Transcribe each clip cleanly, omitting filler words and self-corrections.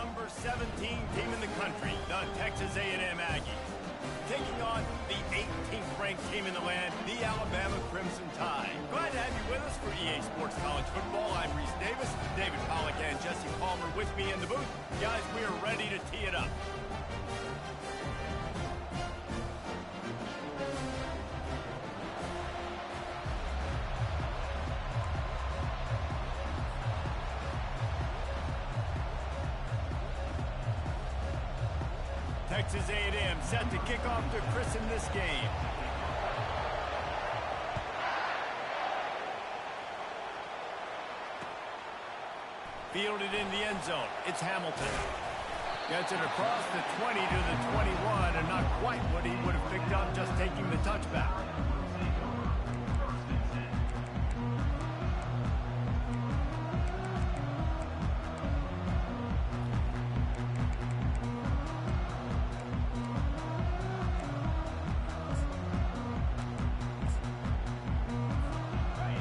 number 17 team in the country, the Texas A&M Aggies, taking on the 18th ranked team in the land, the Alabama Crimson Tide. Glad to have you with us for EA Sports College Football. I'm Reese Davis, David Pollack and Jesse Palmer with me in the booth. Guys, we are ready to tee it up. Texas A&M set to kick off to christen this game. Fielded in the end zone. It's Hamilton. Gets it across the 20 to the 21, and not quite what he would have picked up just taking the touchback.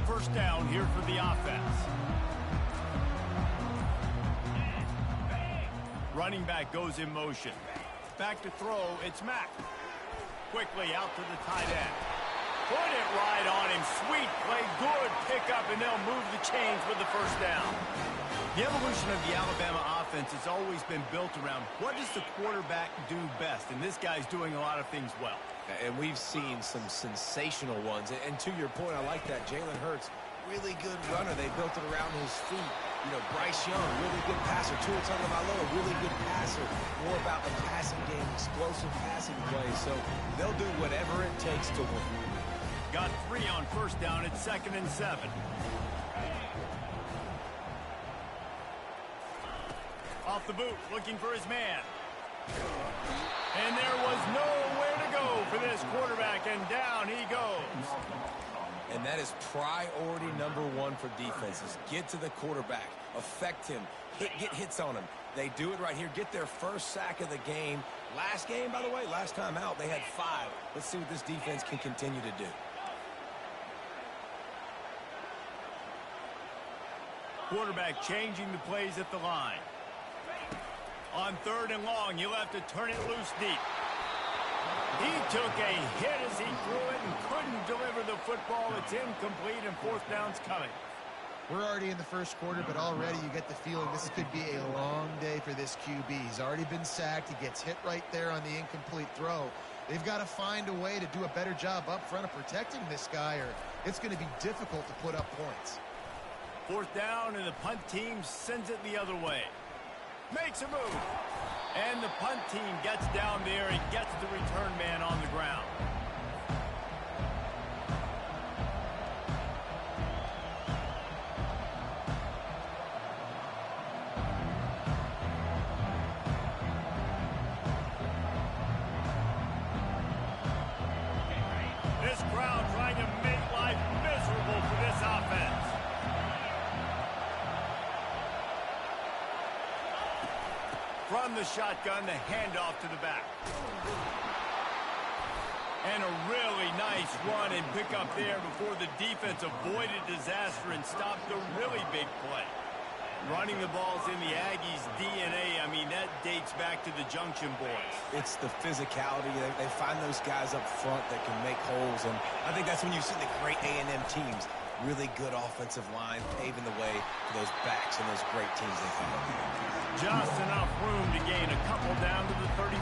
First down here for the offense. Running back goes in motion. Back to throw, it's Mack. Quickly out to the tight end. Put it right on him. Sweet play, good pickup, and they'll move the chains with the first down. The evolution of the Alabama offense has always been built around what does the quarterback do best, and this guy's doing a lot of things well. And we've seen some sensational ones. And to your point, I like that. Jalen Hurts, really good runner. They built it around his feet. You know, Bryce Young, really good passer. Tua Tagovailoa, really good passer. More about the passing game, explosive passing plays. So they'll do whatever it takes to win. Got 3 on first down. It's 2nd and 7. Off the boot, looking for his man. And there was nowhere to go for this quarterback, and down he goes. And that is priority number 1 for defenses. Get to the quarterback, affect him, get hits on him. They do it right here, get their first sack of the game. Last game, by the way, last time out, they had 5. Let's see what this defense can continue to do. Quarterback changing the plays at the line. On 3rd and long, he'll have to turn it loose deep. He took a hit as he threw it and couldn't deliver the football. It's incomplete, and 4th down's coming. We're already in the first quarter, but already you get the feeling this could be a long day for this QB. He's already been sacked. He gets hit right there on the incomplete throw. They've got to find a way to do a better job up front of protecting this guy, or it's going to be difficult to put up points. 4th down, and the punt team sends it the other way. Makes a move. And the punt team gets down there and gets the return man on the ground. This crowd trying to make life miserable for this offense. From the shotgun, the handoff to the back. And a really nice run and pick up there before the defense avoided disaster and stopped the really big play. Running the ball's in the Aggies' DNA. I mean, that dates back to the Junction Boys. It's the physicality. They find those guys up front that can make holes, and I think that's when you see the great A&M teams. Really good offensive line, paving the way for those backs and those great teams they have. Just enough room to gain a couple down to the 34.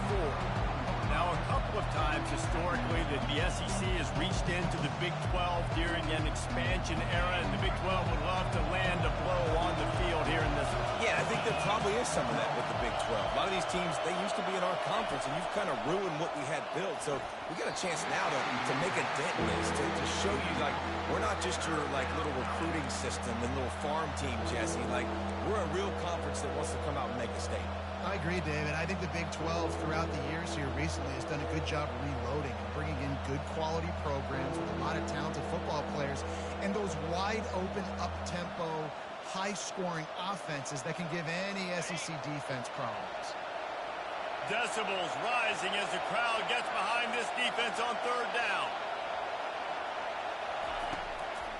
Now, a couple of times historically that the SEC has reached into the Big 12 during an expansion era, and the Big 12 would love to land a blow on the field here in this one. Yeah, I think there probably is some of that with the Big 12. A lot of these teams, they used to be in our conference, and you've kind of ruined what we had built. So we got a chance now to make a dent in this, to show you, like, we're not just your, like, little recruiting system and little farm team, Jesse. Like, we're a real conference that wants to come out and make a statement. I agree, David. I think the Big 12 throughout the years here recently has done a good job reloading and bringing in good quality programs with a lot of talented football players and those wide open, up-tempo, high-scoring offenses that can give any SEC defense problems. Decibels rising as the crowd gets behind this defense on 3rd down.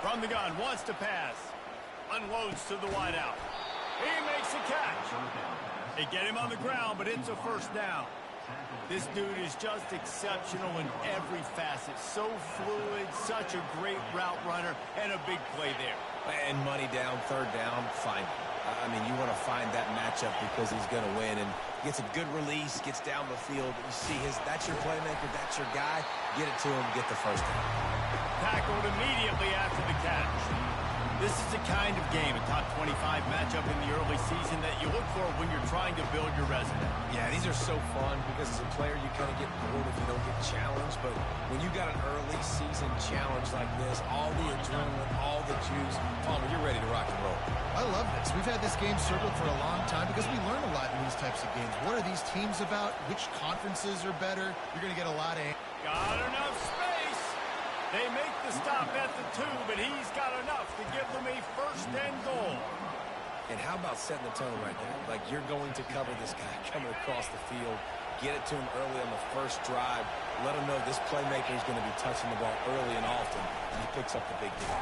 From the gun, wants to pass. Unloads to the wideout. He makes a catch. They get him on the ground, but it's a first down. This dude is just exceptional in every facet. So fluid, such a great route runner, and a big play there. And money down, third down, fine. I mean, you want to find that matchup because he's going to win. And gets a good release, gets down the field. You see that's your playmaker, that's your guy. Get it to him, get the first down. Tackled immediately after the catch. This is the kind of game, a top 25 matchup in the early season that you look for when you're trying to build your resume. Yeah, these are so fun because as a player, you kind of get bored if you don't get challenged. But when you got an early season challenge like this, all the adrenaline, all the juice, Palmer, you're ready to rock and roll. I love this. We've had this game circled for a long time because we learn a lot in these types of games. What are these teams about? Which conferences are better? You're going to get a lot of... Got enough space. They make the stop at the 2, but he's got enough to give them a first and goal. And how about setting the tone right there? Like, you're going to cover this guy coming across the field. Get it to him early on the first drive. Let him know this playmaker is going to be touching the ball early and often, and he picks up the big deal.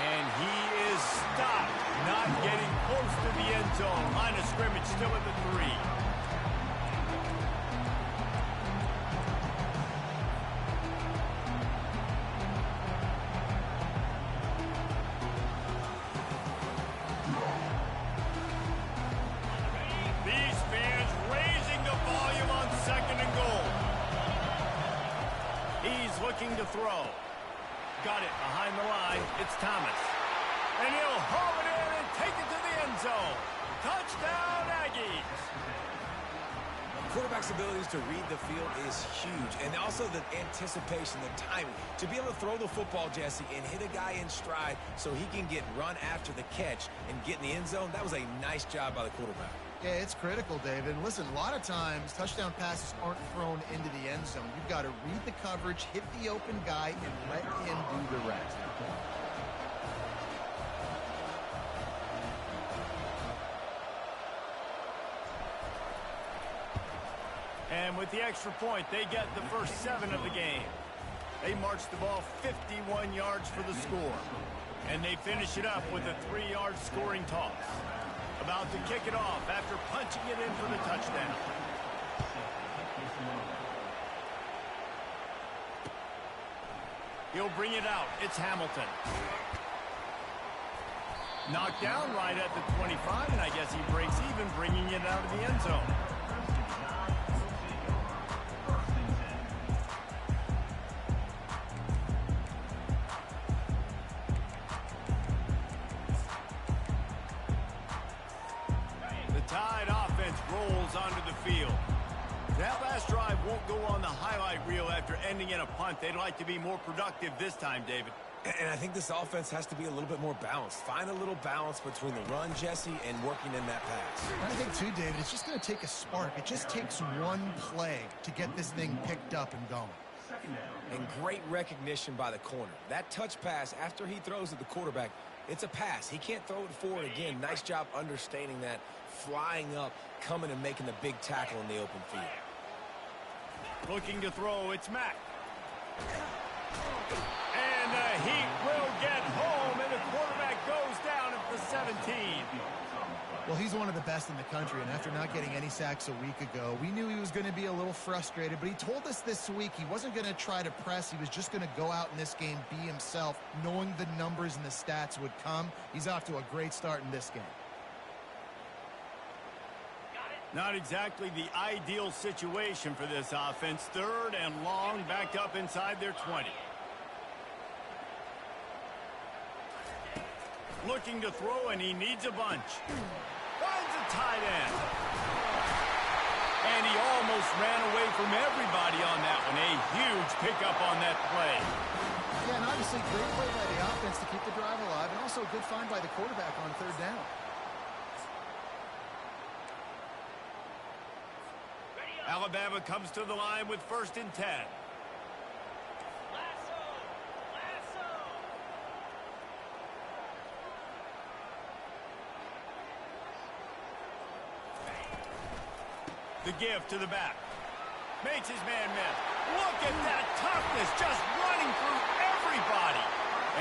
And he is stopped, not getting close to the end zone. Line of scrimmage still at the 3. Looking to throw. Got it behind the line. It's Thomas. And he'll haul it in and take it to the end zone. Touchdown, Aggies. Quarterback's abilities to read the field is huge. And also the anticipation, the timing. To be able to throw the football, Jesse, and hit a guy in stride so he can get run after the catch and get in the end zone, that was a nice job by the quarterback. Yeah, it's critical, David. Listen, a lot of times, touchdown passes aren't thrown into the end zone. You've got to read the coverage, hit the open guy, and let him do the rest. And with the extra point, they get the first 7 of the game. They march the ball 51 yards for the score. And they finish it up with a 3-yard scoring toss. About to kick it off after punching it in for the touchdown. He'll bring it out. It's Hamilton. Knocked down right at the 25, and I guess he breaks even, bringing it out of the end zone. Onto the field. That last drive won't go on the highlight reel after ending in a punt. They'd like to be more productive this time, David. And I think this offense has to be a little bit more balanced. Find a little balance between the run, Jesse, and working in that pass. I think, too, David, it's just going to take a spark. It just takes one play to get this thing picked up and going. And great recognition by the corner. That touch pass, after he throws at the quarterback, it's a pass. He can't throw it forward again. Nice job understanding that, flying up, coming and making the big tackle in the open field. Looking to throw, it's Mack. And the Heat will get home, and the quarterback goes down at the 17. Well, he's one of the best in the country, and after not getting any sacks a week ago, we knew he was going to be a little frustrated, but he told us this week he wasn't going to try to press. He was just going to go out in this game, be himself, knowing the numbers and the stats would come. He's off to a great start in this game. Not exactly the ideal situation for this offense. 3rd and long, backed up inside their 20. Looking to throw, and he needs a bunch. Finds a tight end. And he almost ran away from everybody on that one. A huge pickup on that play. Yeah, and obviously great play by the offense to keep the drive alive, and also a good find by the quarterback on 3rd down. Alabama comes to the line with 1st and 10. The give to the back. Makes his man miss. Look at that toughness, just running through everybody.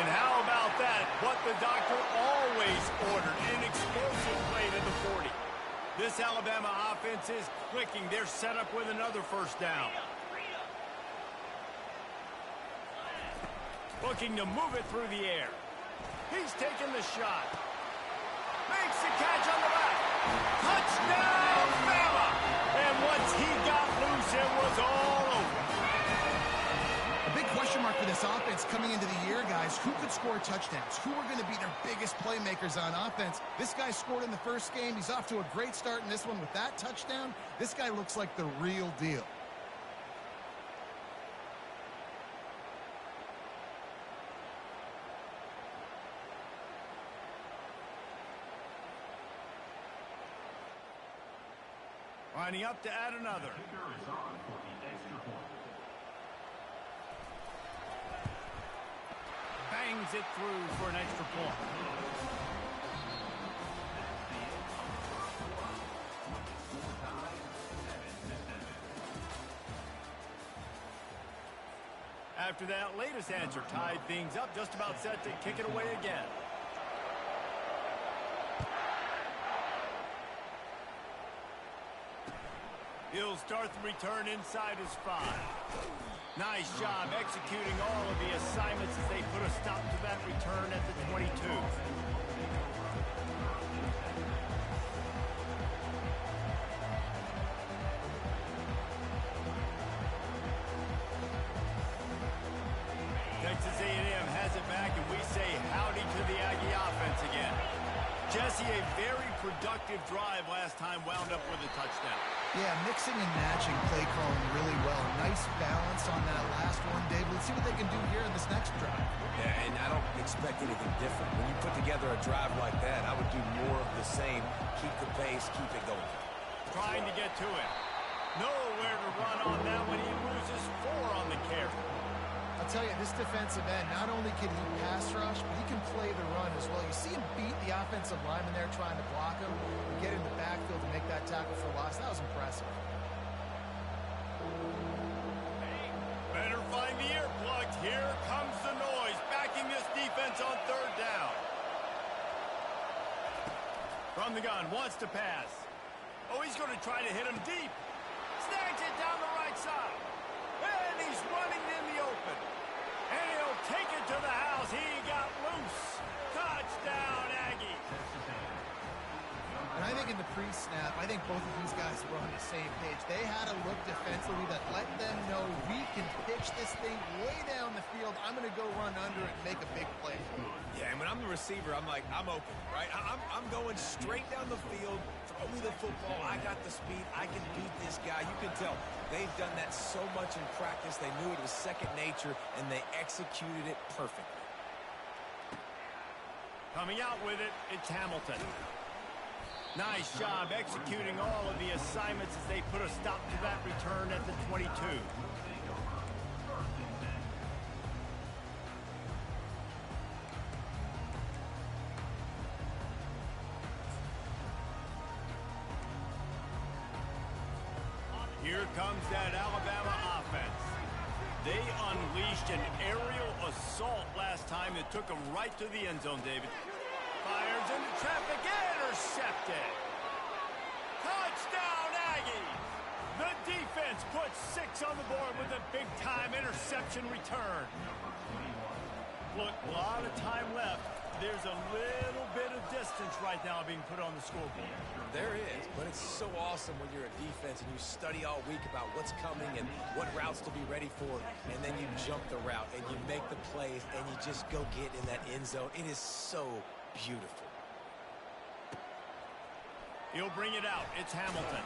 And how about that? What the doctor always ordered, an explosive play to the 40. This Alabama offense is clicking. They're set up with another first down. Looking to move it through the air. He's taking the shot. Makes the catch on the back. Touchdown, Bama! And once he got loose, it was all over. A big question mark for this offense coming into the year, guys. Who could score touchdowns? Who are going to be their biggest playmakers on offense? This guy scored in the first game. He's off to a great start in this one with that touchdown. This guy looks like the real deal. Lining up to add another. Bangs it through for an extra point. After that latest answer, tied things up, just about set to kick it away again. He'll start the return inside his 5. Nice job executing all of the assignments as they put a stop to that return at the 22. Texas A&M has it back, and we say howdy to the Aggie offense again. Jesse, a very productive drive last time, wound up with a touchdown. Yeah, mixing and matching play calling really well. Nice balance on that last one, Dave. Let's see what they can do here in this next drive. Yeah, and I don't expect anything different. When you put together a drive like that, I would do more of the same. Keep the pace, keep it going. Trying to get to it. Nowhere to run on that one. He loses 4 on the carry. I'll tell you, this defensive end, not only can he pass rush, but he can play the run as well. You see him beat the offensive lineman there trying to block him, and get in the backfield to make that tackle for loss. That was impressive. Better find the earplugs. Here comes the noise, backing this defense on 3rd down. From the gun, wants to pass. Oh, he's going to try to hit him deep. Snags it down the right side. And he's running in the open. And he'll take it to the house. He got loose. Touchdown, Aggie. And I think in the pre-snap, I think both of these guys were on the same page. They had a look defensively that let them know we can pitch this thing way down the field. I'm going to go run under it and make a big play. Yeah, and when I'm the receiver, I'm like, I'm open, right? I'm going straight down the field. Throw me the football. I got the speed. I can beat this guy. You can tell they've done that so much in practice. They knew it was second nature, and they executed it perfectly. Coming out with it, it's Hamilton. Nice job executing all of the assignments as they put a stop to that return at the 22. Here comes that Alabama offense. They unleashed an aerial assault last time that took them right to the end zone, David. Fires into traffic, intercepted. Touchdown, Aggie. The defense puts 6 on the board with a big-time interception return. Look, a lot of time left. There's a little bit of distance right now being put on the scoreboard. There is, but it's so awesome when you're a defense and you study all week about what's coming and what routes to be ready for, and then you jump the route and you make the plays and you just go get in that end zone. It is so beautiful. He'll bring it out. It's Hamilton.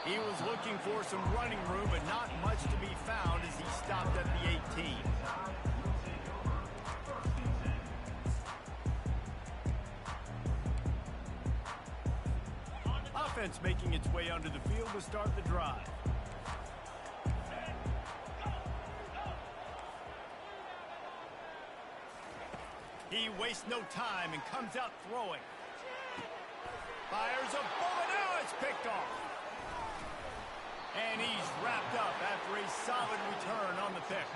He was looking for some running room, but not much to be found as he stopped at the 18. Offense making its way onto the field to start the drive. He wastes no time and comes out throwing. Fires a bullet. Now it's picked off. And he's wrapped up after a solid return on the pick.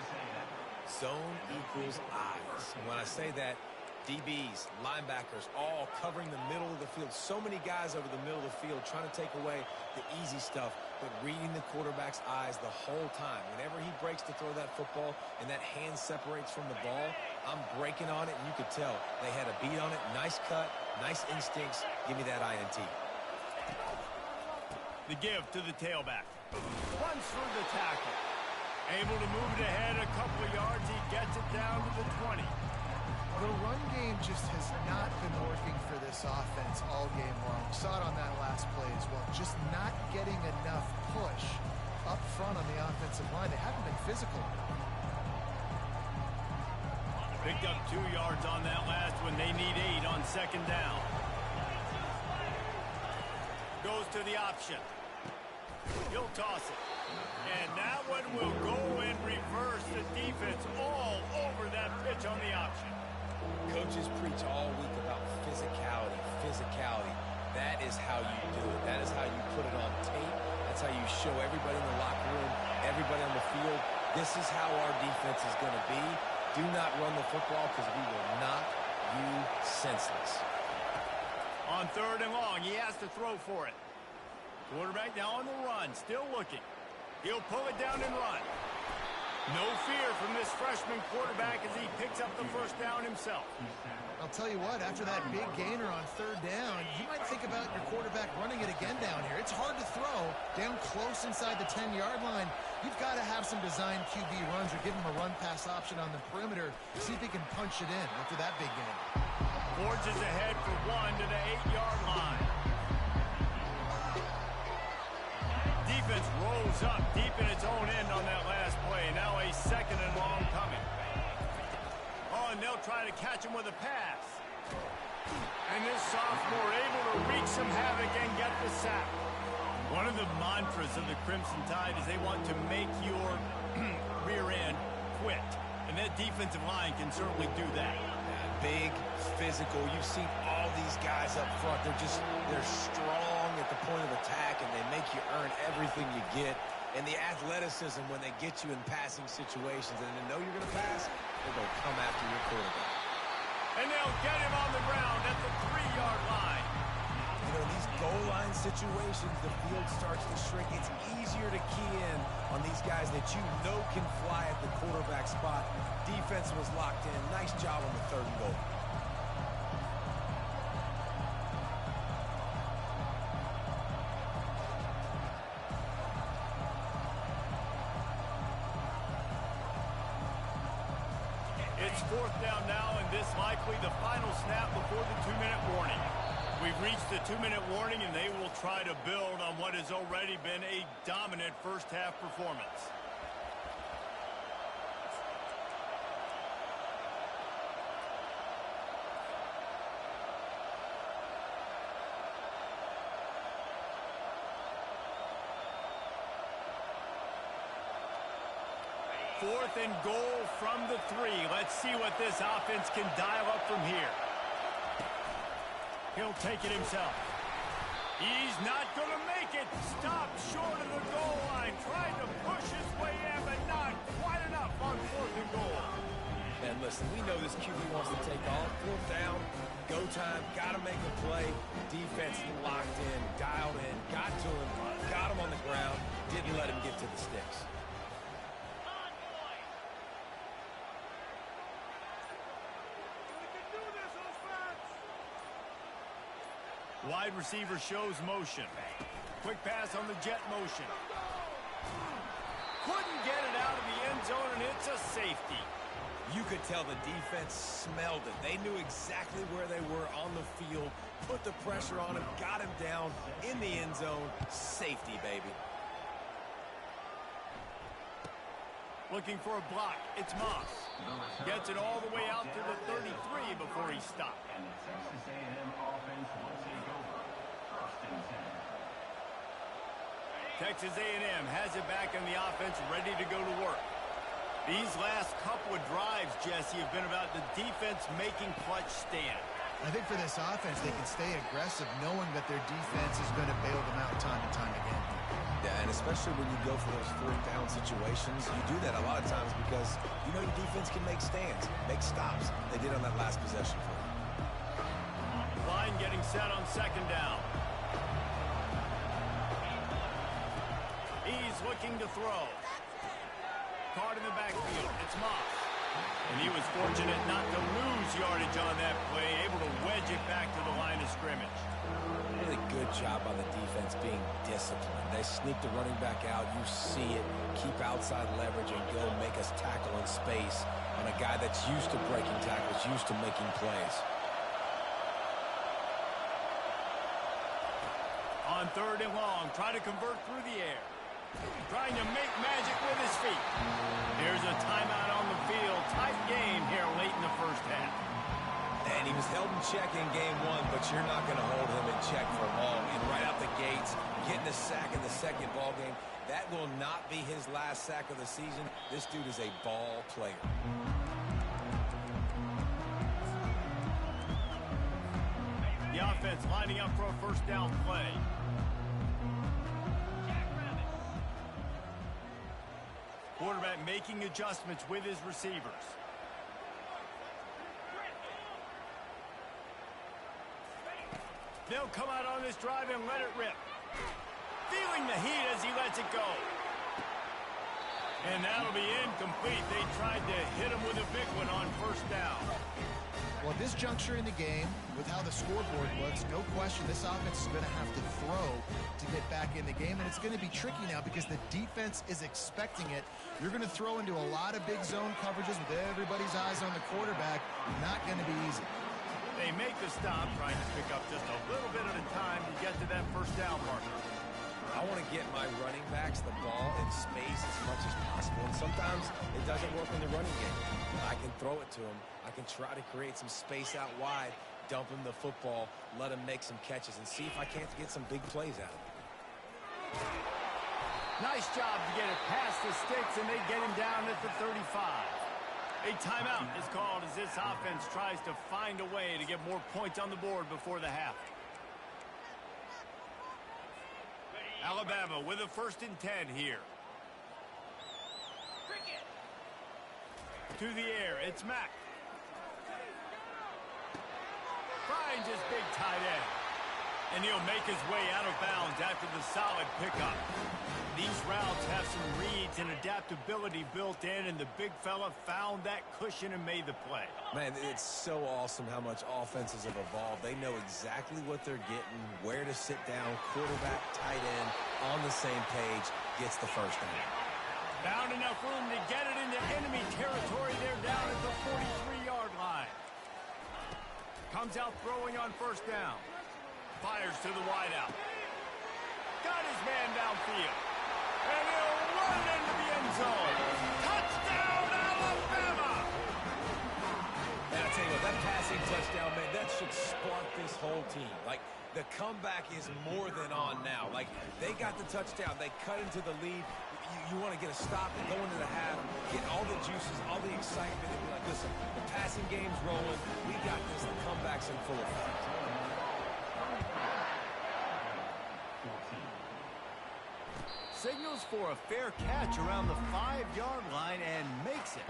Zone equals eyes. When I say that, DBs, linebackers, all covering the middle of the field. So many guys over the middle of the field trying to take away the easy stuff, but reading the quarterback's eyes the whole time. Whenever he breaks to throw that football and that hand separates from the ball, I'm breaking on it, and you could tell they had a beat on it. Nice cut, nice instincts. Give me that INT. The give to the tailback. Runs through the tackle. Able to move it ahead a couple of yards. He gets it down to the 20. The run game just has not been working for this offense all game long. We saw it on that last play as well. Just not getting enough push up front on the offensive line. They haven't been physical. Picked up 2 yards on that last one. They need 8 on second down. Goes to the option. He'll toss it. And that one will go in reverse. The defense all over that pitch on the option. Coaches preach all week about physicality, physicality. That is how you do it. That is how you put it on tape. That's how you show everybody in the locker room, everybody on the field. This is how our defense is going to be. Do not run the football because we will knock you senseless. On 3rd and long, he has to throw for it. Quarterback now on the run, still looking. He'll pull it down and run. No fear from this freshman quarterback as he picks up the first down himself. I'll tell you what, after that big gainer on 3rd down, you might think about your quarterback running it again down here. It's hard to throw down close inside the 10-yard line. You've got to have some design QB runs or give him a run-pass option on the perimeter. See if he can punch it in after that big gain. Forges ahead for 1 to the 8-yard line. Defense rolls up deep in its own end on that last play. Now a 2nd and long coming. Oh, and they'll try to catch him with a pass. And this sophomore able to wreak some havoc and get the sack. One of the mantras of the Crimson Tide is they want to make your rear end quit. And that defensive line can certainly do that. Big, physical. You've seen all these guys up front. They're strong at the point of attack, and they make you earn everything you get. And the athleticism when they get you in passing situations and they know you're going to pass, they're going to come after your quarterback. And they'll get him on the ground at the 3-yard line. You know, in these goal line situations, the field starts to shrink. It's easier to key in on these guys that you know can fly at the quarterback spot. Defense was locked in. Nice job on the 3rd and goal. It's 4th down now, and this likely the final snap before the 2-minute warning. We've reached the 2-minute warning, and they will try to build on what has already been a dominant first-half performance. Fourth and goal from the 3. Let's see what this offense can dial up from here. He'll take it himself. He's not going to make it. Stopped short of the goal line. Tried to push his way in, but not quite enough on 4th and goal. And listen, we know this QB wants to take off. 4th down, go time, got to make a play. Defense locked in, dialed in, got to him, got him on the ground, didn't let him get to the sticks. Wide receiver shows motion. Quick pass on the jet motion. Couldn't get it out of the end zone, and it's a safety. You could tell the defense smelled it. They knew exactly where they were on the field, put the pressure on him, got him down in the end zone. Safety, baby. Looking for a block. It's Moss. Gets it all the way out to the 33 before he stopped. Texas A&M has it back in the offense, ready to go to work. These last couple of drives, Jesse, have been about the defense making clutch stand. I think for this offense, they can stay aggressive knowing that their defense is going to bail them out time and time again. Yeah, and especially when you go for those 4th down situations, you do that a lot of times because you know your defense can make stands, make stops. They did on that last possession for you. getting set on second down. He's looking to throw. Caught in the backfield. It's Moss. And he was fortunate not to lose yardage on that play, able to wedge it back to the line of scrimmage. Really good job by the defense being disciplined. They sneak the running back out. You see it. Keep outside leverage and go make us tackle in space on a guy that's used to breaking tackles, used to making plays. On third and long, try to convert through the air. Trying to make magic with his feet. Here's a timeout on the field. Tight game here late in the first half. And he was held in check in game one, but you're not going to hold him in check for long. And right out the gates, getting a sack in the second ball game, that will not be his last sack of the season. This dude is a ball player. The offense lining up for a first down play. Quarterback making adjustments with his receivers. They'll come out on this drive and let it rip. Feeling the heat as he lets it go. And that'll be incomplete. They tried to hit him with a big one on first down. Well, at this juncture in the game, with how the scoreboard looks, no question this offense is going to have to throw to get back in the game, and it's going to be tricky now because the defense is expecting it. You're going to throw into a lot of big zone coverages with everybody's eyes on the quarterback. Not going to be easy. They make the stop, trying to pick up just a little bit at a time to get to that first down marker. I want to get my running backs the ball in space as much as possible, and sometimes it doesn't work in the running game. I can throw it to him. I can try to create some space out wide, dump him the football, let him make some catches, and see if I can't get some big plays out of him. Nice job to get it past the sticks, and they get him down at the 35. A timeout is called as this offense tries to find a way to get more points on the board before the half. Alabama with a 1st and 10 here. To the air, it's Mack. Finds his big tight end. And he'll make his way out of bounds after the solid pickup. These routes have some reads and adaptability built in, and the big fella found that cushion and made the play. Man, it's so awesome how much offenses have evolved. They know exactly what they're getting, where to sit down, quarterback, tight end, on the same page, gets the first down. Found enough room to get it into enemy territory. They're down at the 43-yard line. Comes out throwing on first down. Fires to the wideout. Got his man downfield. And he'll run into the end zone. Touchdown, Alabama! And I tell you what, that passing touchdown, man, that should spark this whole team. Like, the comeback is more than on now. Like, they got the touchdown. They cut into the lead. You want to get a stop and go into the half, get all the juices, all the excitement, and be like, listen, the passing game's rolling. We got this. The comeback's in full effect. Signals for a fair catch around the 5-yard line and makes it.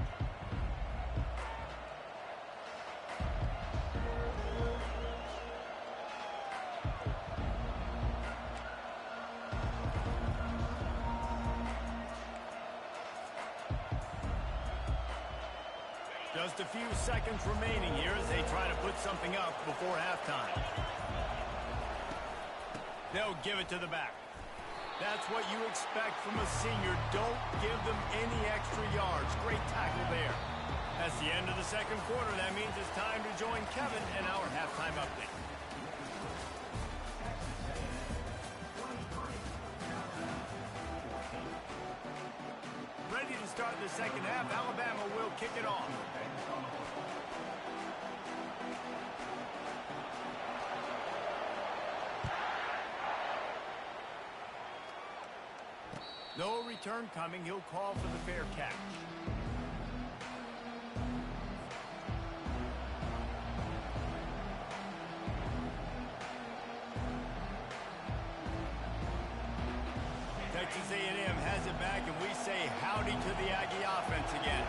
Just a few seconds remaining here as they try to put something up before halftime. They'll give it to the back. That's what you expect from a senior. Don't give them any extra yards. Great tackle there. That's the end of the second quarter. That means it's time to join Kevin in our halftime update. Ready to start the second half. Alabama will kick it off. No return coming. He'll call for the fair catch. Texas A&M has it back, and we say howdy to the Aggie offense again.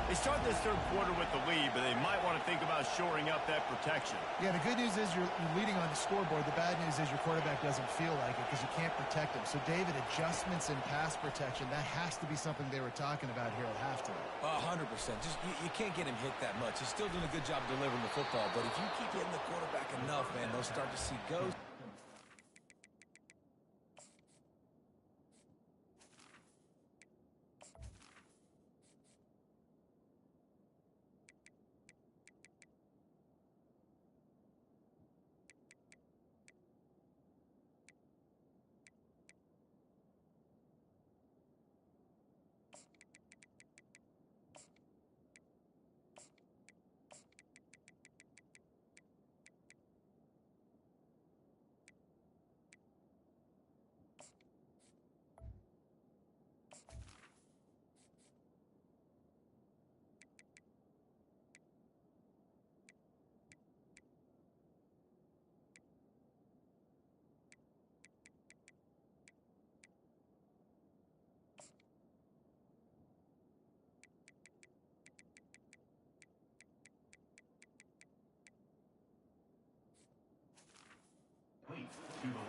They start this third quarter with the lead, but they might want to think about shoring up that protection. Yeah, the good news is you're leading on the scoreboard. The bad news is your quarterback doesn't feel like it because you can't protect him. So, David, adjustments in pass protection, that has to be something they were talking about here at halftime. 100%. Just you can't get him hit that much. He's still doing a good job delivering the football, but if you keep hitting the quarterback enough, man, they'll start to see ghosts.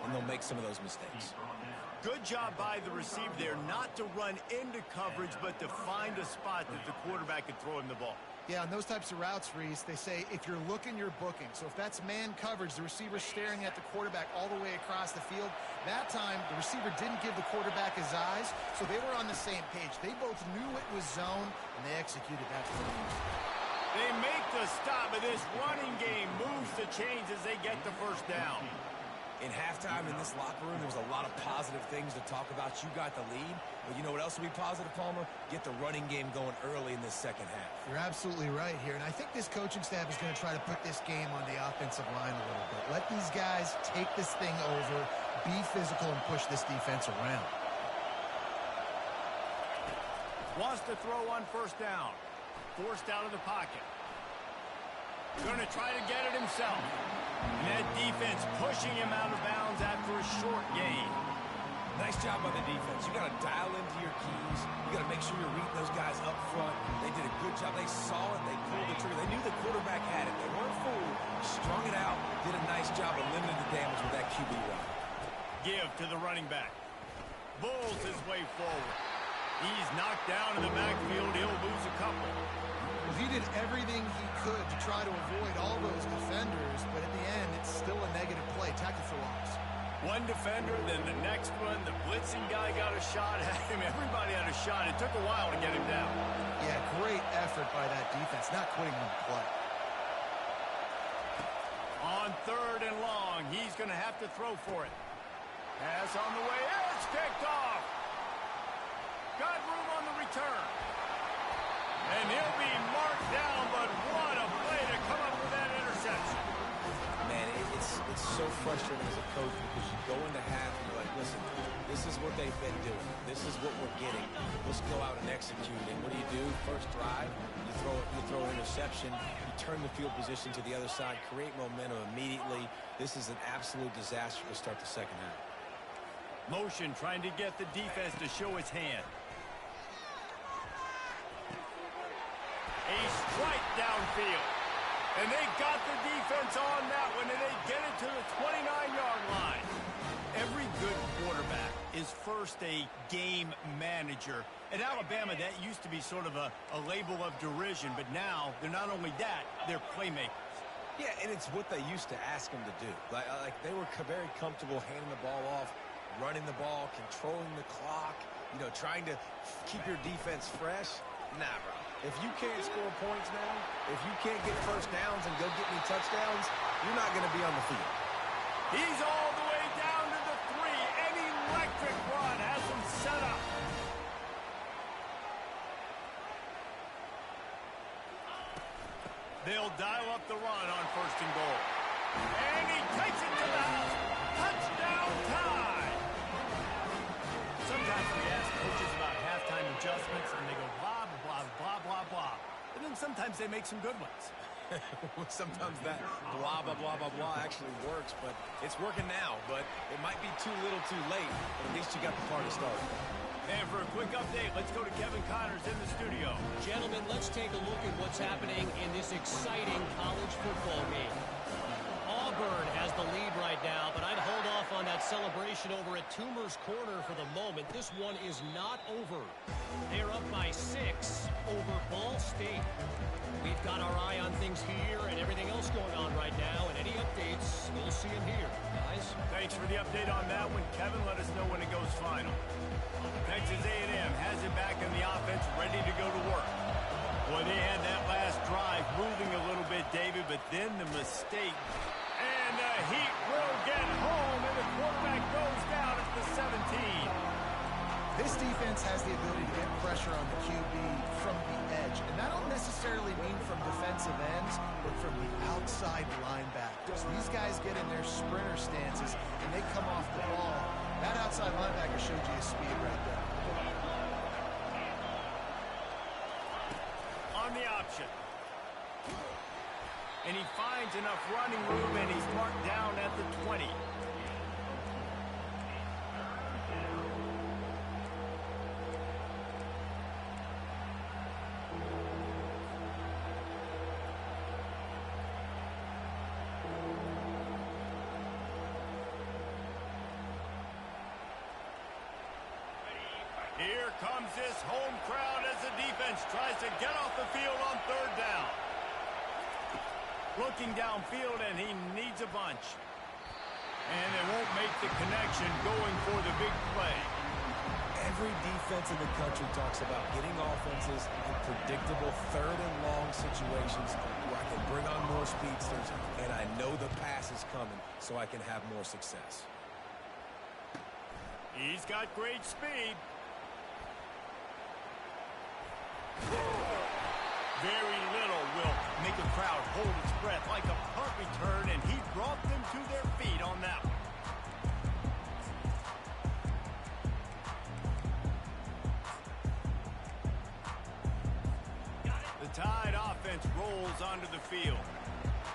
And they'll make some of those mistakes. Good job by the receiver there not to run into coverage, but to find a spot that the quarterback could throw him the ball. Yeah, on those types of routes, Reese, they say if you're looking, you're booking. So if that's man coverage, the receiver's staring at the quarterback all the way across the field. That time, the receiver didn't give the quarterback his eyes, so they were on the same page. They both knew it was zone, and they executed that plan. They make the stop, but this running game moves the chains as they get the first down. In halftime, in this locker room, there was a lot of positive things to talk about. You got the lead, but you know what else will be positive, Palmer? Get the running game going early in this second half. You're absolutely right here, and I think this coaching staff is going to try to put this game on the offensive line a little bit. Let these guys take this thing over, be physical, and push this defense around. Wants to throw on first down. Forced out of the pocket. Going to try to get it himself. And that defense pushing him out of bounds after a short gain. Nice job by the defense. You got to dial into your keys. You got to make sure you're reading those guys up front. They did a good job. They saw it. They pulled the trigger. They knew the quarterback had it. They weren't fooled. Strung it out. Did a nice job of limiting the damage with that QB run. Give to the running back. Bulls his way forward. He's knocked down in the backfield. He'll lose a couple. Well, he did everything he could to try to avoid all those defenders, but at the end, it's still a negative play. Tackle for loss. One defender, then the next one. The blitzing guy got a shot at him. Everybody had a shot. It took a while to get him down. Yeah, great effort by that defense, not quitting on the play. On third and long, he's going to have to throw for it. Pass on the way. It's kicked off. Got room on the return. And he'll be marked down, but what a play to come up with that interception. Man, it's so frustrating as a coach because you go into half and you're like, listen, this is what they've been doing. This is what we're getting. Let's go out and execute. And what do? First drive, you throw an interception, you turn the field position to the other side, create momentum immediately. This is an absolute disaster to start the second half. Motion trying to get the defense to show its hand. A strike downfield. And they got the defense on that one, and they get it to the 29-yard line. Every good quarterback is first a game manager. At Alabama, that used to be sort of a label of derision, but now they're not only that, they're playmakers. Yeah, and it's what they used to ask them to do. Like they were very comfortable handing the ball off, running the ball, controlling the clock, trying to keep your defense fresh. Nah, bro. If you can't score points now, if you can't get first downs and go get me touchdowns, you're not going to be on the field. He's all the way down to the 3. An electric run has him set up. They'll dial up the run on first and goal. And he takes it to the house. Touchdown time. Sometimes we ask coaches about halftime adjustments, and they go blah, blah, blah, blah, blah. And then sometimes they make some good ones. Sometimes that blah, blah, blah, blah, blah actually works, but it's working now. But it might be too little too late, but at least you got the party started. And for a quick update, let's go to Kevin Connors in the studio. Gentlemen, let's take a look at what's happening in this exciting college football game. Auburn has the lead right now, but I'd hold off on that celebration over at Toomer's Corner for the moment. This one is not over. They're up by 6 over Ball State. We've got our eye on things here and everything else going on right now, and any updates, we'll see them here. Guys? Thanks for the update on that one. Kevin, let us know when it goes final. Texas A&M has it back in the offense, ready to go to work. Boy, they had that last drive moving a little bit, David, but then the mistake. And the Heat will get home, and the quarterback goes down at the 17. This defense has the ability to get pressure on the QB from the edge. And that don't necessarily mean from defensive ends, but from the outside linebackers. These guys get in their sprinter stances, and they come off the ball. That outside linebacker showed you his speed right there. On the option. And he finds enough running room, and he's marked down at the 20. Here comes this home crowd as the defense tries to get off the field on third down. Looking downfield, and he needs a bunch. And they won't make the connection going for the big play. Every defense in the country talks about getting offenses in predictable third and long situations where I can bring on more speedsters, and I know the pass is coming, so I can have more success. He's got great speed. Very little will make a crowd hold its breath like a punt return, and he brought them to their feet on that one. The Tide offense rolls onto the field.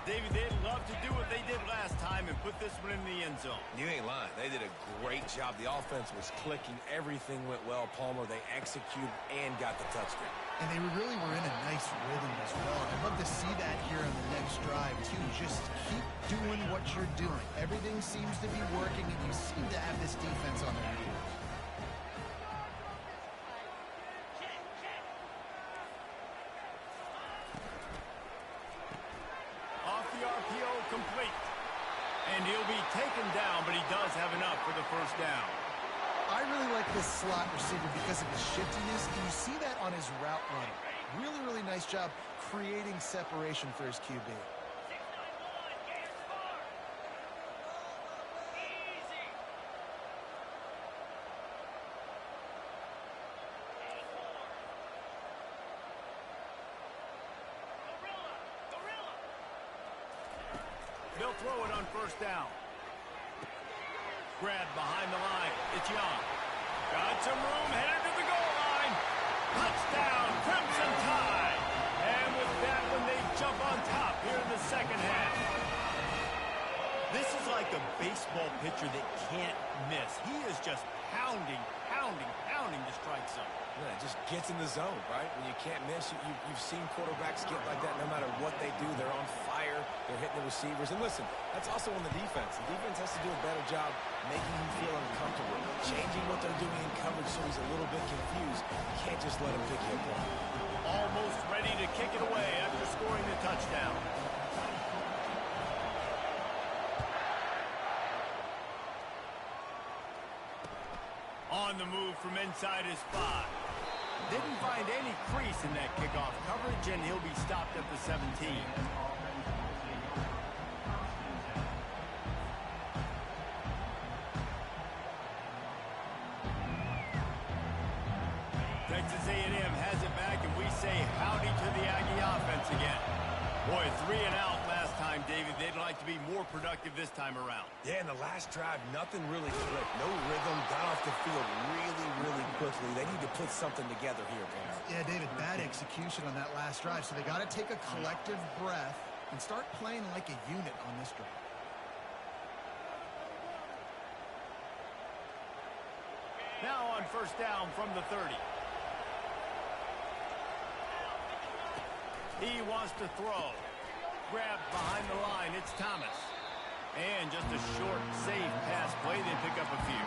David, they'd love to do what they did last time and put this one in the end zone. You ain't lying. They did a great job. The offense was clicking. Everything went well, Palmer. They executed and got the touchdown. And they really were in a nice rhythm as well. I'd love to see that here on the next drive, too. Just keep doing what you're doing. Everything seems to be working, and you seem to have this defense on their heels. Off the RPO, complete. And he'll be taken down, but he does have enough for the first down. I really like this slot receiver because of his shiftiness, and you see that on his route running. Really, really nice job creating separation for his QB. They'll throw it on first down. Grab behind the line. It's Young. Got some room, headed to the goal line. Touchdown, Crimson Tide. And with that one, they jump on top here in the second half. This is like a baseball pitcher that can't miss. He is just pounding to strike zone. Yeah, it just gets in the zone, right? When you can't miss, you've seen quarterbacks get like that no matter what they do. They're on fire. They're hitting the receivers. And listen, that's also on the defense. The defense has to do a better job making him feel uncomfortable, changing what they're doing in coverage so he's a little bit confused. You can't just let him pick you apart. Almost ready to kick it away after scoring the touchdown. On the move from inside his spot. Didn't find any crease in that kickoff coverage, and he'll be stopped at the 17. Texas A&M has it back, and we say howdy to the Aggie offense again. Boy, 3 and out last time, David. They'd like to be more productive this time around. Yeah, in the last drive, nothing really clicked. No rhythm, got off the field really quickly. They need to put something together here, Palmer. Yeah, David, bad execution on that last drive, so they got to take a collective breath and start playing like a unit on this drive. Now on first down from the 30. He wants to throw. Grabbed behind the line. It's Thomas. And just a short, safe pass play. They pick up a few.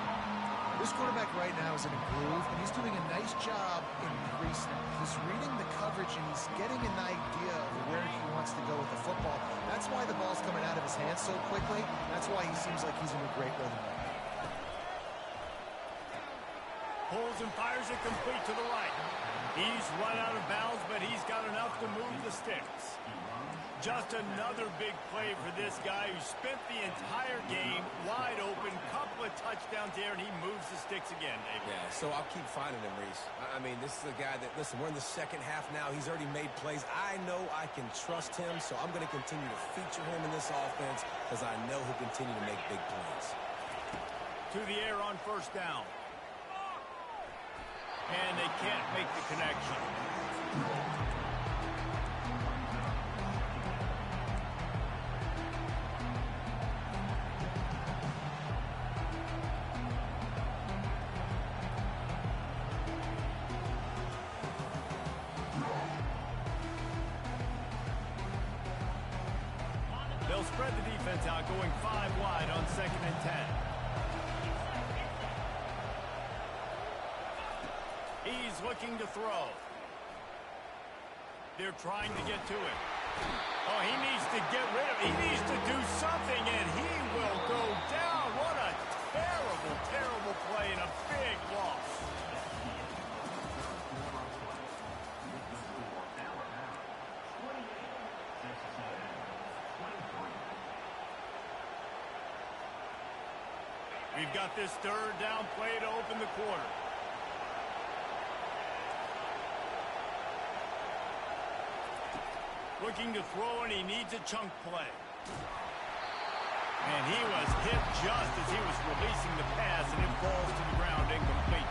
This quarterback right now is in a groove, and he's doing a nice job in pre-snap. He's reading the coverage, and he's getting an idea of where he wants to go with the football. That's why the ball's coming out of his hands so quickly. That's why he seems like he's in a great rhythm. Pulls and fires it complete to the right. He's run out of bounds, but he's got enough to move the sticks. Just another big play for this guy who spent the entire game wide open, couple of touchdowns there, and he moves the sticks again, David. Yeah, so I'll keep finding him, Reese. I mean, this is a guy that, listen, we're in the second half now. He's already made plays. I know I can trust him, so I'm going to continue to feature him in this offense because I know he'll continue to make big plays. To the air on first down. And they can't make the connection. They'll spread the defense out, going 5 wide on 2nd and 10. He's looking to throw. They're trying to get to it. Oh, he needs to get rid of it. He needs to do something, and he will go down. What a terrible, terrible play and a big loss. We've got this 3rd down play to open the quarter. Looking to throw, and he needs a chunk play. And he was hit just as he was releasing the pass, and it falls to the ground incomplete.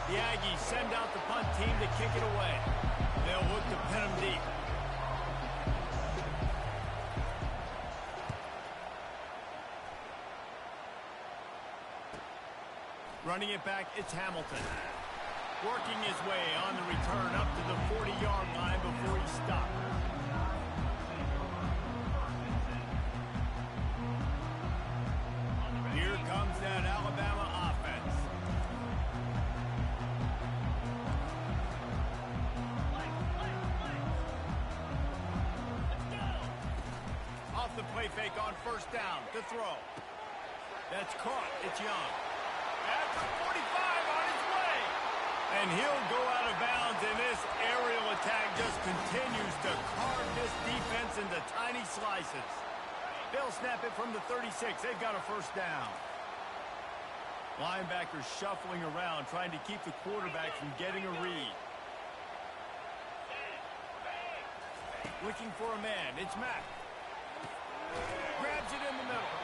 The Aggies send out the punt team to kick it away. They'll look to pin him deep. Running it back, it's Hamilton. Working his way on the return up to the 40-yard line before he stopped. Here comes that Alabama offense. Off the play fake on first down to throw. That's caught. It's Young. At the 45 on his way. And he'll go out of bounds, and this aerial attack just continues to carve this defense into tiny slices. They'll snap it from the 36. They've got a first down. Linebackers shuffling around, trying to keep the quarterback from getting a read. Looking for a man. It's Mack. Grabs it in the middle.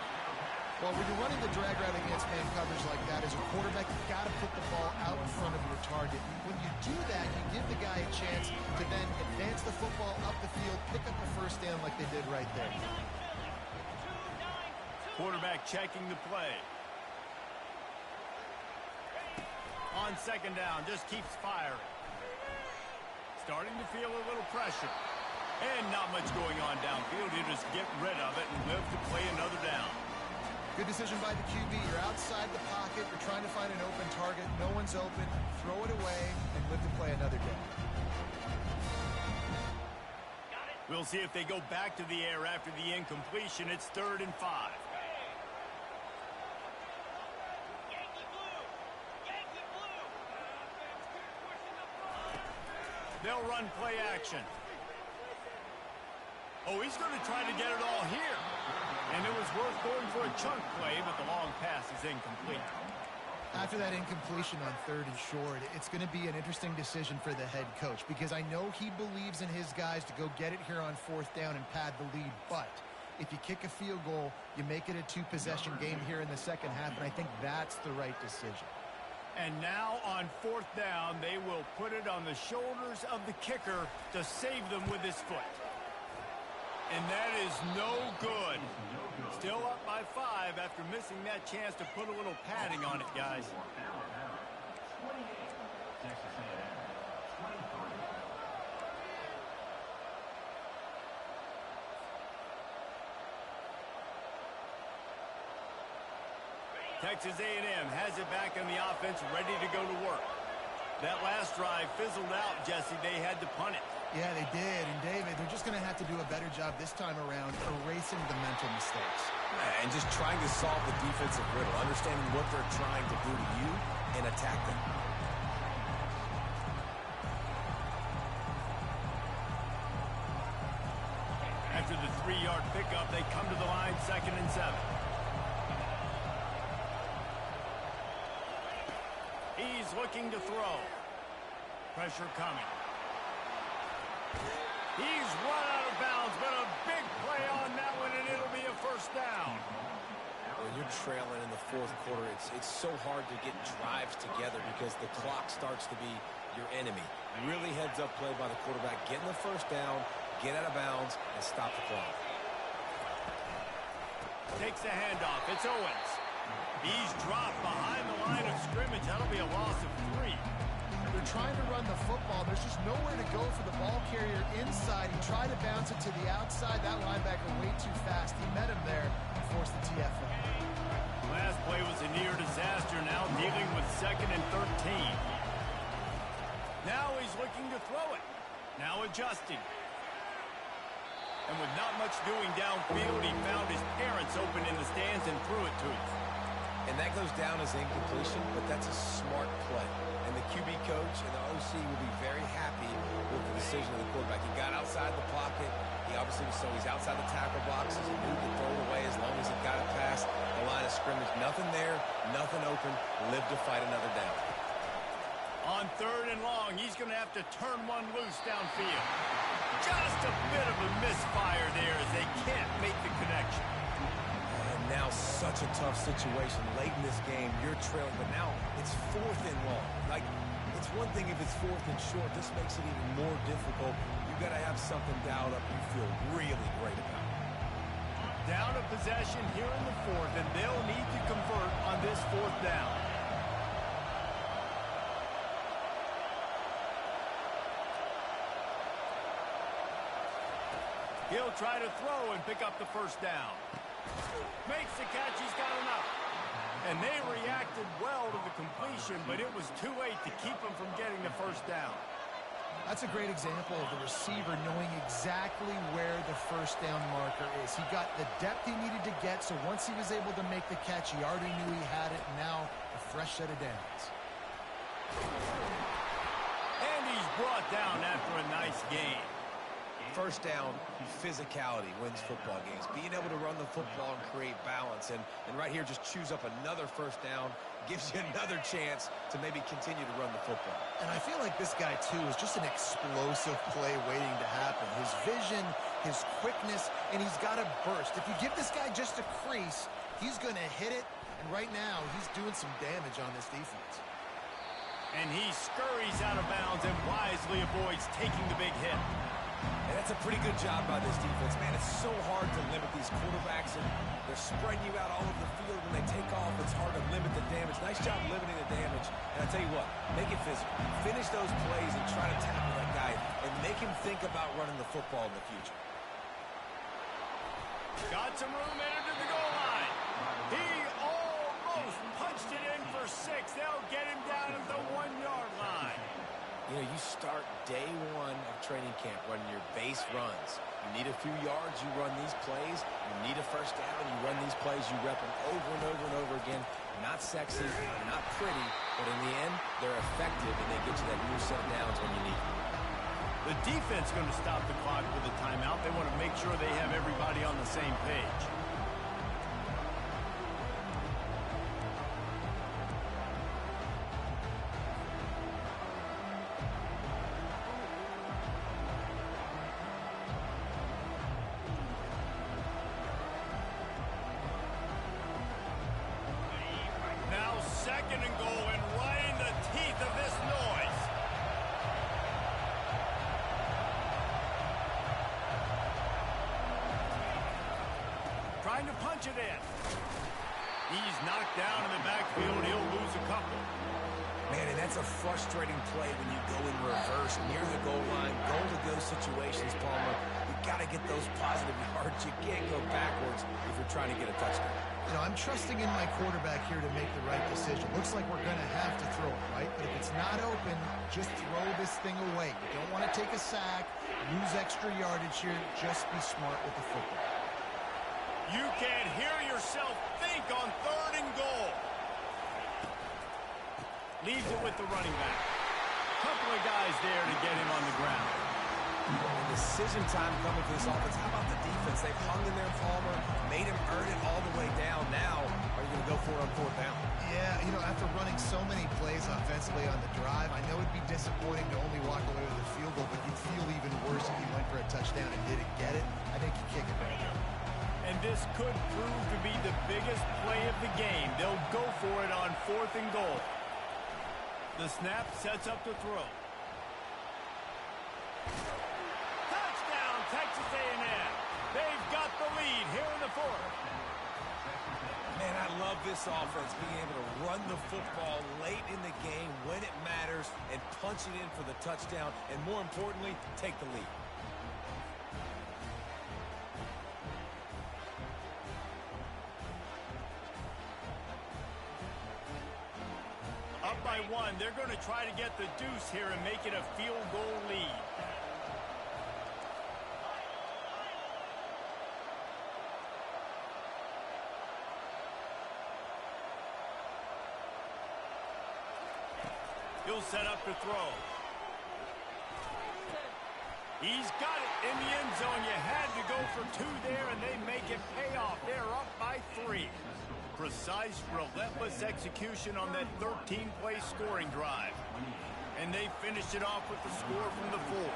Well, when you're running the drag route against man coverage like that, as a quarterback, you've got to put the ball out in front of your target. When you do that, you give the guy a chance to then advance the football up the field, pick up a first down like they did right there. Quarterback checking the play. On second down, just keeps firing. Starting to feel a little pressure. And not much going on downfield. You just get rid of it and live to play another down. Good decision by the QB. You're outside the pocket. You're trying to find an open target. No one's open. Throw it away and live to play another down. We'll see if they go back to the air after the incompletion. It's 3rd and 5. They'll run play action. Oh, he's going to try to get it all here. And it was worth going for a chunk play, but the long pass is incomplete. After that incompletion on 3rd and short, it's going to be an interesting decision for the head coach because I know he believes in his guys to go get it here on 4th down and pad the lead. But if you kick a field goal, you make it a 2-possession game here in the second half, and I think that's the right decision. And now on 4th down, they will put it on the shoulders of the kicker to save them with his foot. And that is no good. Still up by 5 after missing that chance to put a little padding on it, guys. Texas A&M has it back on the offense, ready to go to work. That last drive fizzled out, Jesse. They had to punt it. Yeah, they did. And, David, they're just going to have to do a better job this time around erasing the mental mistakes. And just trying to solve the defensive riddle, understanding what they're trying to do to you and attack them. After the 3-yard pickup, they come to the line, 2nd and 7. He's looking to throw. Pressure coming. He's run out of bounds, but a big play on that one, and it'll be a first down. When you're trailing in the 4th quarter, it's so hard to get drives together because the clock starts to be your enemy. Really heads-up play by the quarterback. Getting the first down, get out of bounds, and stop the clock. Takes the handoff. It's Owens. He's dropped behind the line of scrimmage. That'll be a loss of 3. They're trying to run the football. There's just nowhere to go for the ball carrier inside. He tried to bounce it to the outside. That linebacker way too fast. He met him there and forced the TFL. Last play was a near disaster. Now dealing with 2nd and 13. Now he's looking to throw it. Now adjusting. And with not much doing downfield, he found his parents open in the stands and threw it to him. And that goes down as incompletion, but that's a smart play. And the QB coach and the OC will be very happy with the decision of the quarterback. He got outside the pocket. He obviously was so he's outside the tackle boxes. He knew to throw it away as long as he got it past the line of scrimmage. Nothing there, nothing open. Live to fight another down. On 3rd and long, he's going to have to turn one loose downfield. Just a bit of a misfire there as they can't make the connection. And now such a tough situation. Late in this game, you're trailing, but now it's 4th and long. Like, it's one thing if it's 4th and short. This makes it even more difficult. You got to have something dialed up you feel really great about. Down a possession here in the 4th, and they'll need to convert on this 4th down. He'll try to throw and pick up the first down. Makes the catch, he's got enough. And they reacted well to the completion, but it was too late to keep him from getting the first down. That's a great example of the receiver knowing exactly where the first down marker is. He got the depth he needed to get, so once he was able to make the catch, he already knew he had it, and now a fresh set of downs. And he's brought down after a nice game. First down, physicality wins football games. Being able to run the football and create balance. And right here, just choose up another first down. Gives you another chance to maybe continue to run the football. And I feel like this guy, too, is just an explosive play waiting to happen. His vision, his quickness, and he's got a burst. If you give this guy just a crease, he's going to hit it. And right now, he's doing some damage on this defense. And he scurries out of bounds and wisely avoids taking the big hit. And that's a pretty good job by this defense, man. It's so hard to limit these quarterbacks, and they're spreading you out all over the field. When they take off, it's hard to limit the damage. Nice job limiting the damage. And I tell you what, make it physical. Finish those plays and try to tackle that guy and make him think about running the football in the future. Got some room into the goal line. He almost punched it in for 6. They'll get him down at the 1-yard line. You know, you start day 1 of training camp running your base runs. You need a few yards, you run these plays. You need a first down, you run these plays. You rep them over and over and over again. Not sexy, not pretty, but in the end, they're effective, and they get you that new set of downs when you need them. The defense is going to stop the clock with a timeout. They want to make sure they have everybody on the same page. Second and goal, and right in the teeth of this noise. Trying to punch it in. He's knocked down in the backfield. He'll lose a couple. Man, and that's a frustrating play when you go in reverse near the goal line. Goal-to-go situations, Palmer. You got to get those positive yards. You can't go backwards if you're trying to get a touchdown. You know, I'm trusting in my quarterback here to make the right decision. Looks like we're going to have to throw it, right? But if it's not open, just throw this thing away. You don't want to take a sack, lose extra yardage here. Just be smart with the football. You can't hear yourself think on 3rd and goal. Leaves it with the running back. Couple of guys there to get him on the ground. And decision time coming for this offense. How about the defense? They've hung in there, Palmer, made him earn it all the way down. Now, are you going to go for it on 4th down? Yeah, you know, after running so many plays offensively on the drive, I know it'd be disappointing to only walk away with a field goal, but you'd feel even worse if you went for a touchdown and didn't get it. I think you kick it right now. And this could prove to be the biggest play of the game. They'll go for it on 4th and goal. The snap sets up the throw. Touchdown, Texas A&M. They've got the lead here in the 4th. Man, I love this offense, being able to run the football late in the game when it matters and punch it in for the touchdown, and more importantly, take the lead. Up by 1, they're going to try to get the deuce here and make it a field goal lead. He'll set up to throw. He's got it in the end zone. You had to go for 2 there, and they make it pay off. They're up by 3. Precise, relentless execution on that 13-play scoring drive. And they finished it off with the score from the 4.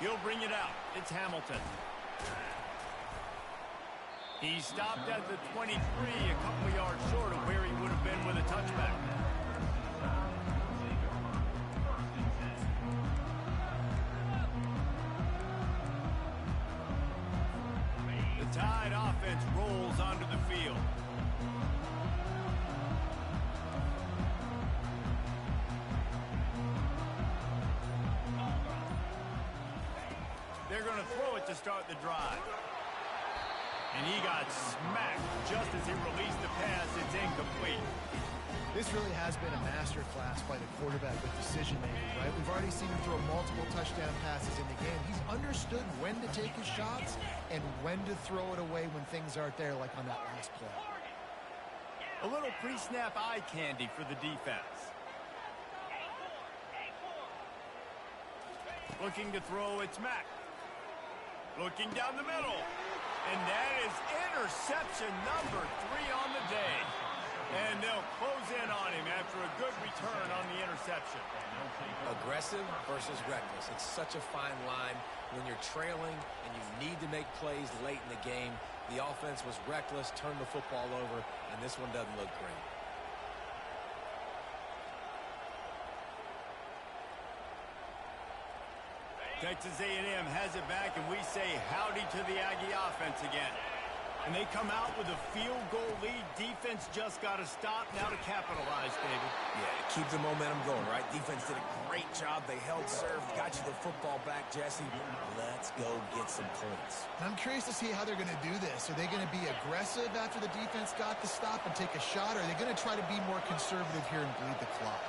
He'll bring it out. It's Hamilton. He stopped at the 23, a couple of yards short of where he would have been with a touchback. The Tide offense rolls onto the field. They're going to throw it to start the drive. And he got smacked just as he released the pass. It's incomplete. This really has been a masterclass by the quarterback with decision-making, right? We've already seen him throw multiple touchdown passes in the game. He's understood when to take his shots and when to throw it away when things aren't there, like on that last play. A little pre-snap eye candy for the defense. Looking to throw, it's Mack. Looking down the middle. And that is interception number 3 on the day. And they'll close in on him after a good return on the interception. Aggressive versus reckless. It's such a fine line when you're trailing and you need to make plays late in the game. The offense was reckless, turned the football over, and this one doesn't look great. Texas A&M has it back, and we say howdy to the Aggie offense again. And they come out with a field goal lead. Defense just got to stop now to capitalize, David. Yeah, to keep the momentum going, right? Defense did a great job. They held serve, got you the football back, Jesse. Let's go get some points. I'm curious to see how they're going to do this. Are they going to be aggressive after the defense got the stop and take a shot, or are they going to try to be more conservative here and bleed the clock?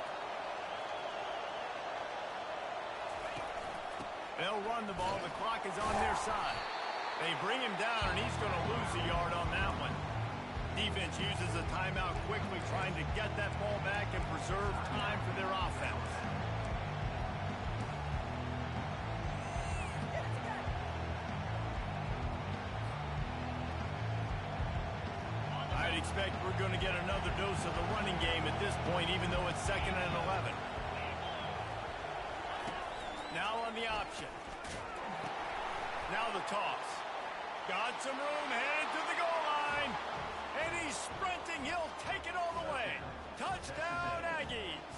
They'll run the ball. The clock is on their side. They bring him down, and he's going to lose a yard on that one. Defense uses a timeout quickly, trying to get that ball back and preserve time for their offense. I'd expect we're going to get another dose of the running game at this point, even though it's 2nd and 11. Now on the option. Now the toss. Got some room, headed to the goal line. And he's sprinting. He'll take it all the way. Touchdown, Aggies.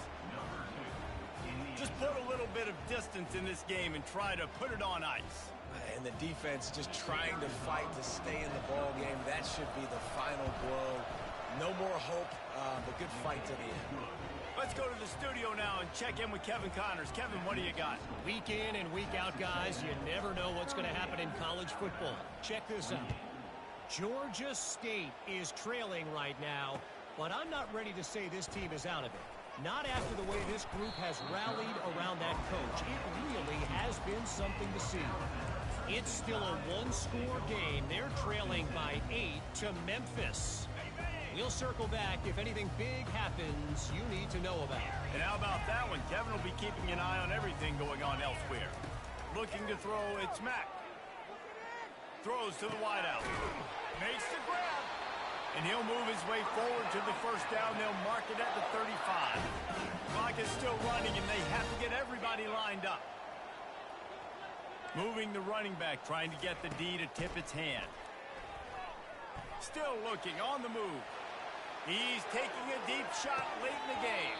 Just put a little bit of distance in this game and try to put it on ice. And and the defense just trying to fight to stay in the ball game. That should be the final blow. No more hope, but good fight to the end. Let's go to the studio now and check in with Kevin Connors. Kevin, what do you got? Week in and week out, guys, you never know what's going to happen in college football. Check this out. Georgia State is trailing right now, but I'm not ready to say this team is out of it. Not after the way this group has rallied around that coach. It really has been something to see. It's still a one-score game. They're trailing by 8 to Memphis. We'll circle back if anything big happens you need to know about. And how about that one? Kevin will be keeping an eye on everything going on elsewhere. Looking to throw, it's Mack. Throws to the wideout. Makes the grab. And he'll move his way forward to the first down. They'll mark it at the 35. Clock is still running, and they have to get everybody lined up. Moving the running back, trying to get the D to tip its hand. Still looking, on the move. He's taking a deep shot late in the game.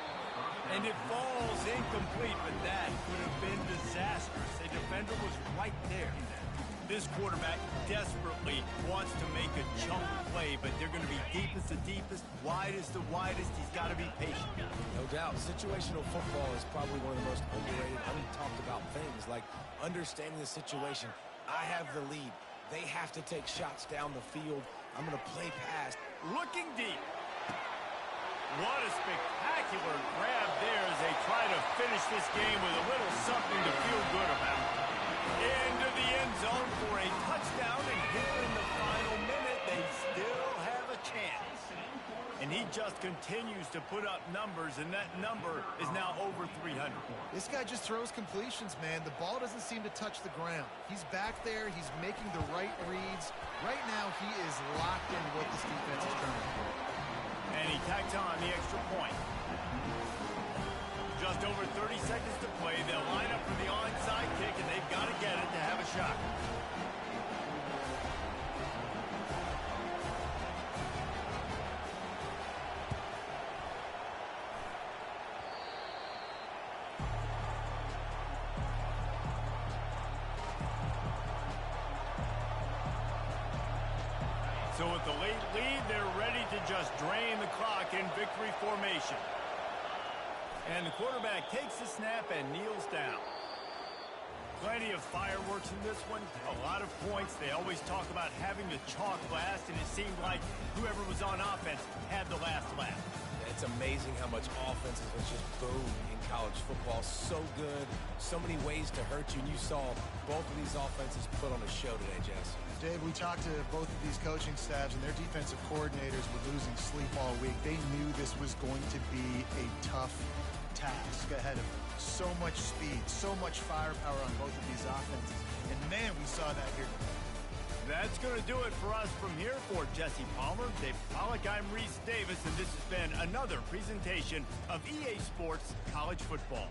And it falls incomplete, but that could have been disastrous. A defender was right there. This quarterback desperately wants to make a chunk play, but they're going to be deepest to deepest, widest to widest. He's got to be patient. No doubt. Situational football is probably one of the most underrated, talked about things, like understanding the situation. I have the lead. They have to take shots down the field. I'm going to play pass. Looking deep. What a spectacular grab there as they try to finish this game with a little something to feel good about. Into the end zone for a touchdown, and here in the final minute, they still have a chance. And he just continues to put up numbers, and that number is now over 300. This guy just throws completions, man. The ball doesn't seem to touch the ground. He's back there. He's making the right reads. Right now, he is locked in what this defense is trying to do. And he tacks on the extra point. Just over 30 seconds to play. They'll line up for the onside kick, and they've got to get it to have a shot. So with the late lead, they're ready to just drain the clock in victory formation. And the quarterback takes the snap and kneels down. Plenty of fireworks in this one. A lot of points. They always talk about having the chalk last, and it seemed like whoever was on offense had the last laugh. It's amazing how much offenses was just boom in college football. So good. So many ways to hurt you. And you saw both of these offenses put on a show today, Jess. Dave, we talked to both of these coaching staffs, and their defensive coordinators were losing sleep all week. They knew this was going to be a tough task ahead of them. So much speed, so much firepower on both of these offenses. And, man, we saw that here. That's going to do it for us from here. For Jesse Palmer, Dave Pollack, I'm Reese Davis, and this has been another presentation of EA Sports College Football.